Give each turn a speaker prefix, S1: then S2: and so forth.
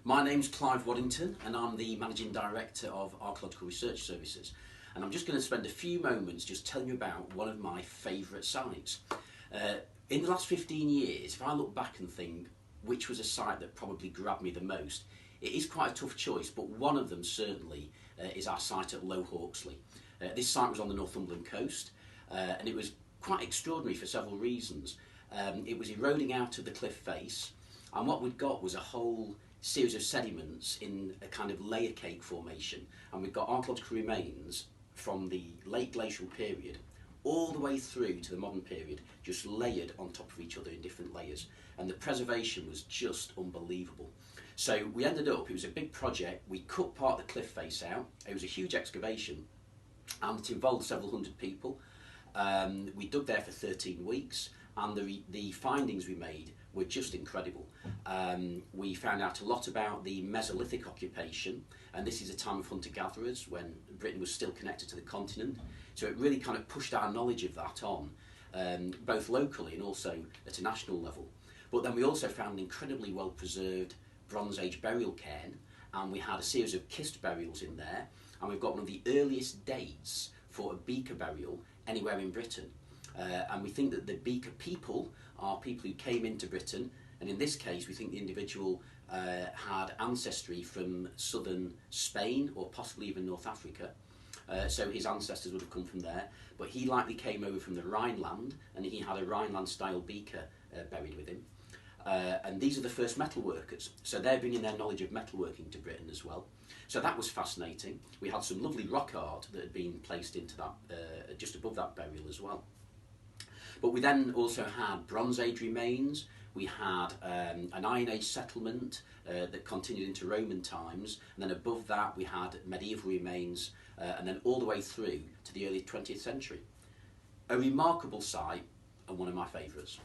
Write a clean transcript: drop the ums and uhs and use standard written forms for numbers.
S1: My name's Clive Waddington and I'm the Managing Director of Archaeological Research Services, and I'm just going to spend a few moments just telling you about one of my favourite sites. In the last 15 years, if I look back and think which was a site that probably grabbed me the most, it is quite a tough choice, but one of them certainly is our site at Low Hauxley. This site was on the Northumberland coast and it was quite extraordinary for several reasons. It was eroding out of the cliff face, and what we'd got was a whole series of sediments in a kind of layer cake formation, and we've got archaeological remains from the late glacial period all the way through to the modern period, just layered on top of each other in different layers, and the preservation was just unbelievable. So we ended up, it was a big project, we cut part of the cliff face out, it was a huge excavation and it involved several hundred people. We dug there for 13 weeks, and the findings we made were just incredible. We found out a lot about the Mesolithic occupation, and this is a time of hunter-gatherers when Britain was still connected to the continent, so it really kind of pushed our knowledge of that on, both locally and also at a national level. But then we also found an incredibly well preserved Bronze Age burial cairn, and we had a series of kist burials in there, and we've got one of the earliest dates for a beaker burial anywhere in Britain. And we think that the beaker people are people who came into Britain, and in this case we think the individual had ancestry from southern Spain or possibly even North Africa. So his ancestors would have come from there, but he likely came over from the Rhineland, and he had a Rhineland style beaker buried with him. And these are the first metal workers, so they're bringing their knowledge of metalworking to Britain as well. So that was fascinating. We had some lovely rock art that had been placed into that, just above that burial as well. But we then also had Bronze Age remains, we had an Iron Age settlement that continued into Roman times, and then above that we had medieval remains, and then all the way through to the early 20th century. A remarkable site and one of my favourites.